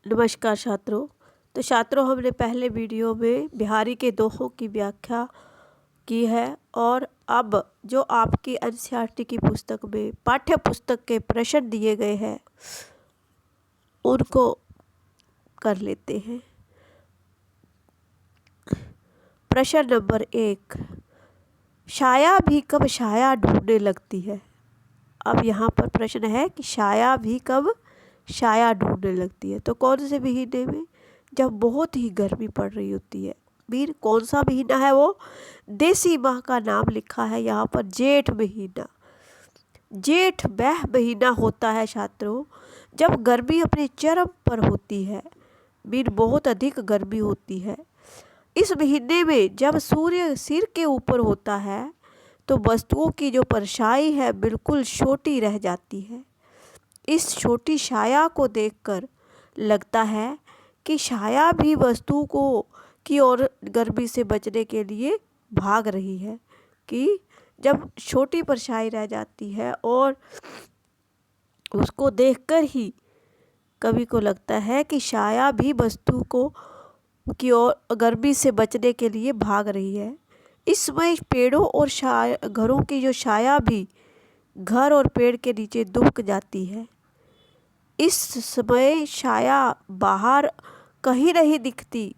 नमस्कार छात्रों। तो छात्रों, हमने पहले वीडियो में बिहारी के दोहों की व्याख्या की है और अब जो आपकी एनसीईआरटी की पुस्तक में पाठ्य पुस्तक के प्रश्न दिए गए हैं उनको कर लेते हैं। प्रश्न नंबर 1, छाया भी कब छाया ढूंढने लगती है। अब यहाँ पर प्रश्न है कि छाया भी कब छाया ढूंढने लगती है। तो कौन से महीने में? जब बहुत ही गर्मी पड़ रही होती है। मीन कौन सा महीना है वो? देसी माह का नाम लिखा है यहाँ पर, जेठ महीना। जेठ वह महीना होता है छात्रों जब गर्मी अपने चरम पर होती है। मीन बहुत अधिक गर्मी होती है। इस महीने में जब सूर्य सिर के ऊपर होता है तो वस्तुओं की जो परछाई है बिल्कुल छोटी रह जाती है। इस छोटी छाया को देखकर लगता है कि छाया भी वस्तु को की ओर गर्मी से बचने के लिए भाग रही है। कि जब छोटी परछाई रह जाती है और उसको देखकर ही कवि को लगता है कि छाया भी वस्तु को की ओर गर्मी से बचने के लिए भाग रही है। इस समय पेड़ों और घरों की जो छाया भी घर और पेड़ के नीचे दुबक जाती है। इस समय छाया बाहर कहीं नहीं दिखती।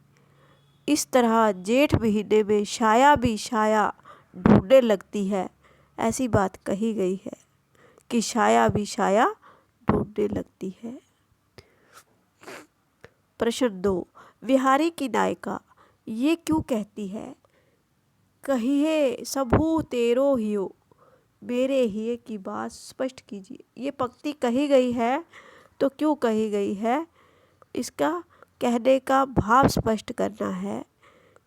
इस तरह जेठ महीने में छाया भी छाया ढूंढने लगती है। ऐसी बात कही गई है कि छाया भी छाया ढूंढने लगती है। प्रश्न 2, बिहारी की नायिका ये क्यों कहती है, कहिए सबहू तेरो हियो, मेरे हिये की बात स्पष्ट कीजिए। ये पंक्ति कही गई है तो क्यों कही गई है, इसका कहने का भाव स्पष्ट करना है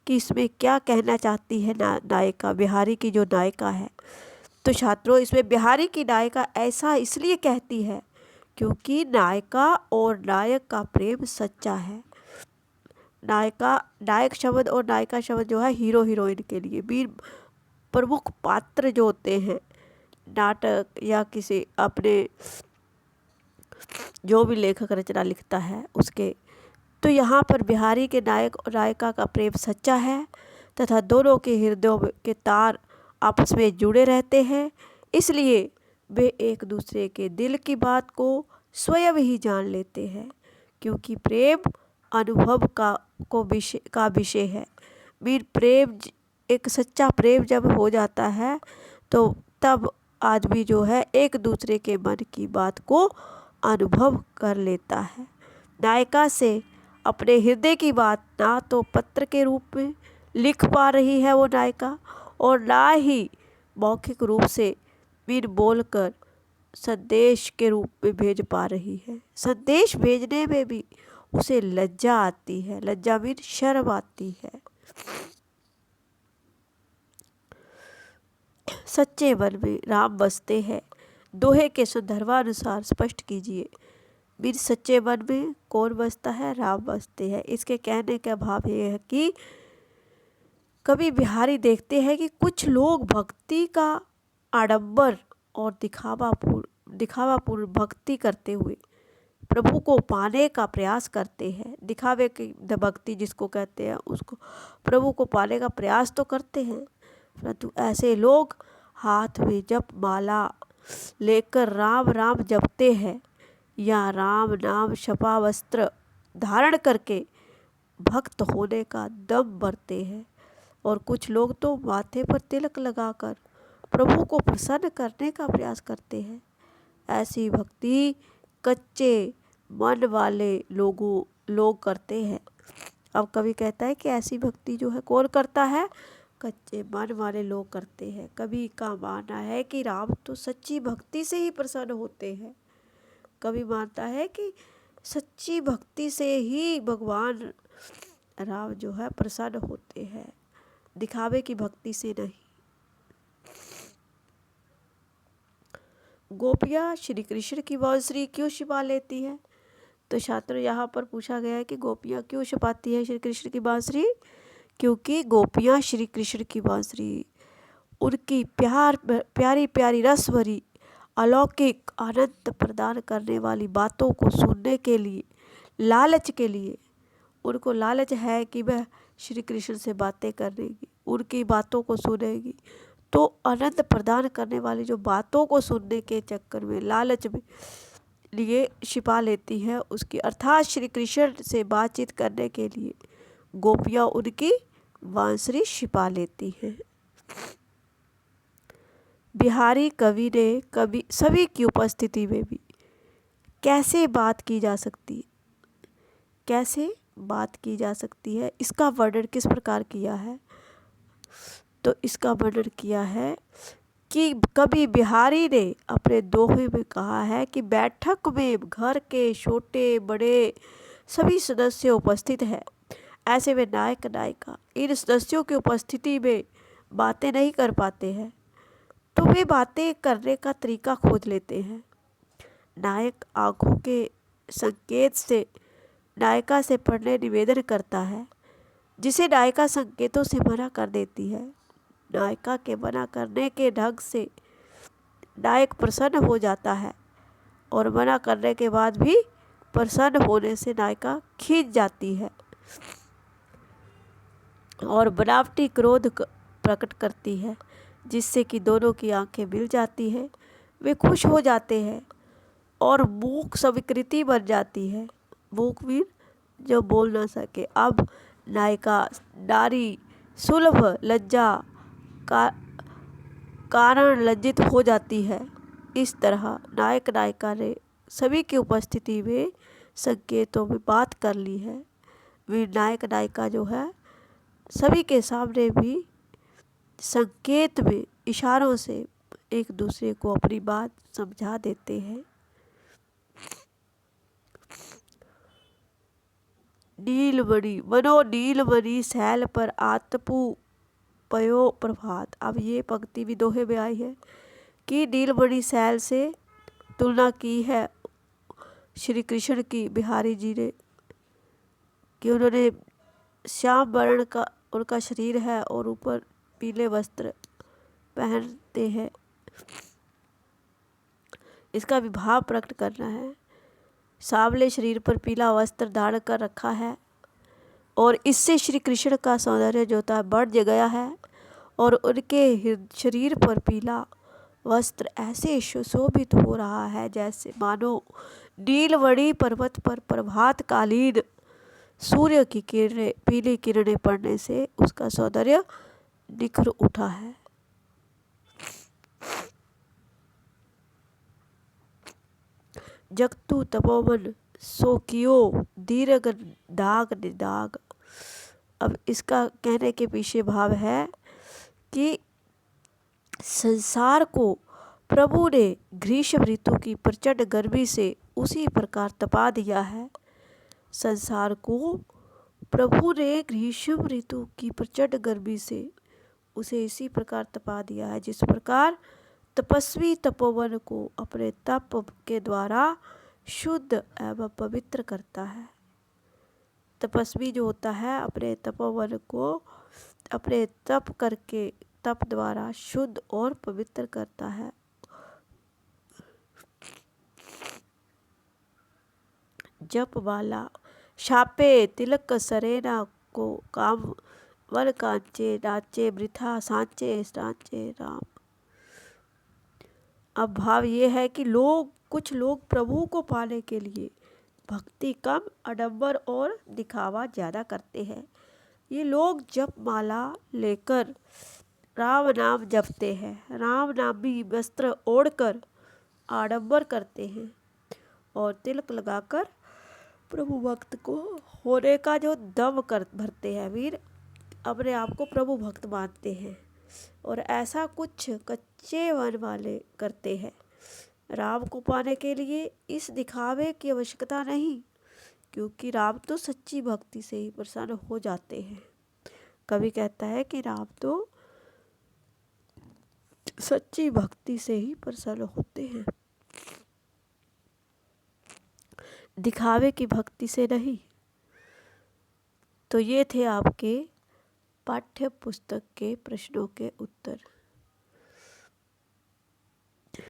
कि इसमें क्या कहना चाहती है नायिका, बिहारी की जो नायिका है। तो छात्रों, इसमें बिहारी की नायिका ऐसा इसलिए कहती है क्योंकि नायिका और नायक का प्रेम सच्चा है। नायक शब्द और नायिका शब्द जो है हीरो हीरोइन के लिए, भी प्रमुख पात्र जो होते हैं नाटक या किसी अपने जो भी लेखक रचना लिखता है उसके। तो यहाँ पर बिहारी के नायक और नायिका का प्रेम सच्चा है तथा दोनों के हृदयों के तार आपस में जुड़े रहते हैं। इसलिए वे एक दूसरे के दिल की बात को स्वयं ही जान लेते हैं क्योंकि प्रेम अनुभव का विषय है। वीर प्रेम, एक सच्चा प्रेम जब हो जाता है तो तब आदमी जो है एक दूसरे के मन की बात को अनुभव कर लेता है। नायिका से अपने हृदय की बात ना तो पत्र के रूप में लिख पा रही है वो नायिका और ना ही मौखिक रूप से बिन बोलकर संदेश के रूप में भेज पा रही है। संदेश भेजने में भी उसे लज्जा आती है, लज्जा मीन शर्म आती है। सच्चे मन में राम बसते हैं, दोहे के संदर्भानुसार स्पष्ट कीजिए। मीन सच्चे मन में कौन बसता है? राम बसते हैं। इसके कहने का भाव ये है कि कवि बिहारी देखते हैं कि कुछ लोग भक्ति का आडंबर और दिखावापूर्ण भक्ति करते हुए प्रभु को पाने का प्रयास करते हैं। दिखावे की भक्ति जिसको कहते हैं उसको प्रभु को पाने का प्रयास तो करते हैं, परंतु ऐसे लोग हाथ में जप माला लेकर राम राम जपते हैं या राम नाम छपा वस्त्र धारण करके भक्त होने का दम भरते हैं। और कुछ लोग तो माथे पर तिलक लगाकर प्रभु को प्रसन्न करने का प्रयास करते हैं। ऐसी भक्ति कच्चे मन वाले लोग करते हैं। अब कवि कहता है कि ऐसी भक्ति जो है कौन करता है? कच्चे मन वाले लोग करते हैं। कवि का मानना है कि राम तो सच्ची भक्ति से ही प्रसन्न होते हैं। कवि मानता है कि सच्ची भक्ति से ही भगवान राम जो है प्रसन्न होते हैं, दिखावे की भक्ति से नहीं। गोपियाँ श्री कृष्ण की बांसुरी क्यों छिपा लेती है? तो छात्र, यहाँ पर पूछा गया है कि गोपियाँ क्यों छिपाती है श्री कृष्ण की बांसुरी। क्योंकि गोपियाँ श्री कृष्ण की बांसुरी उनकी प्यारी प्यारी रस भरी अलौकिक आनंद प्रदान करने वाली बातों को सुनने के लिए लालच के लिए, उनको लालच है कि वह श्री कृष्ण से बातें करेगी, उनकी बातों को सुनेगी, तो आनंद प्रदान करने वाली जो बातों को सुनने के चक्कर में लालच में लिए छिपा लेती है उसकी, अर्थात श्री कृष्ण से बातचीत करने के लिए गोपियाँ उनकी बांसुरी छिपा लेती हैं। बिहारी कवि ने कभी सभी की उपस्थिति में भी कैसे बात की जा सकती है, कैसे बात की जा सकती है, इसका वर्णन किस प्रकार किया है? तो इसका वर्णन किया है कि कभी बिहारी ने अपने दोहे में कहा है कि बैठक में घर के छोटे बड़े सभी सदस्य उपस्थित हैं, ऐसे में नायक नायिका इन सदस्यों की उपस्थिति में बातें नहीं कर पाते हैं, तो वे बातें करने का तरीका खोज लेते हैं। नायक आंखों के संकेत से नायिका से पढ़ने निवेदन करता है, जिसे नायिका संकेतों से मना कर देती है। नायिका के मना करने के ढंग से नायक प्रसन्न हो जाता है और मना करने के बाद भी प्रसन्न होने से नायिका खींच जाती है और बनावटी क्रोध प्रकट करती है, जिससे कि दोनों की आंखें मिल जाती है। वे खुश हो जाते हैं और मूक स्वीकृति बन जाती है। मूक भी जो बोल ना सके। अब नायिका नारी सुलभ लज्जा का कारण लज्जित हो जाती है। इस तरह नायक नायिका ने सभी की उपस्थिति में संकेतों में बात कर ली है। वे नायक नायिका जो है सभी के सामने भी संकेत में इशारों से एक दूसरे को अपनी बात समझा देते हैं। नीलमणि मनो नीलमणि शैल पर आतपू पयो प्रभात। अब ये पंक्ति भी दोहे में आई है कि नीलमणि शैल से तुलना की है श्री कृष्ण की बिहारी जी ने, कि उन्होंने श्याम वर्ण का उनका शरीर है और ऊपर पीले वस्त्र पहनते हैं। इसका विभाव प्रकट करना है। सांवले शरीर पर पीला वस्त्र धारण कर रखा है और इससे श्री कृष्ण का सौंदर्य जो था बढ़ गया है और उनके शरीर पर पीला वस्त्र ऐसे सुशोभित हो रहा है जैसे मानो नीलमणि पर्वत पर प्रभात कालीन सूर्य की किरणें पीली किरणें पड़ने से उसका सौंदर्य निखर उठा है। जगतु तपोवन सो कियो दीर्घ दाग निदाग। अब इसका कहने के पीछे भाव है कि संसार को प्रभु ने ग्रीष्म ऋतु की प्रचंड गर्मी से उसी प्रकार तपा दिया है। संसार को प्रभु ने ग्रीष्म ऋतु की प्रचंड गर्मी से उसे इसी प्रकार तपा दिया है जिस प्रकार तपस्वी तपोवन को अपने तप के द्वारा शुद्ध एवं पवित्र करता है। तपस्वी जो होता है अपने तपोवन को अपने तप करके तप द्वारा शुद्ध और पवित्र करता है। जप वाला शापे तिलक सरेना को काम वन कांचे नाचे वृथा सांचे सांचे राम। अब भाव ये है कि कुछ लोग प्रभु को पाने के लिए भक्ति कम आडंबर और दिखावा ज़्यादा करते हैं। ये लोग जप माला लेकर राम नाम जपते हैं, राम नामी वस्त्र ओढ़कर आडंबर करते हैं और तिलक लगाकर प्रभु भक्त को होने का जो दम कर भरते हैं। वीर अपने आप को प्रभु भक्त मानते हैं और ऐसा कुछ कच्चे मन वाले करते हैं। राम को पाने के लिए इस दिखावे की आवश्यकता नहीं, क्योंकि राम तो सच्ची भक्ति से ही प्रसन्न हो जाते हैं। कवि कहता है कि राम तो सच्ची भक्ति से ही प्रसन्न होते हैं, दिखावे की भक्ति से नहीं। तो ये थे आपके पाठ्य पुस्तक के प्रश्नों के उत्तर।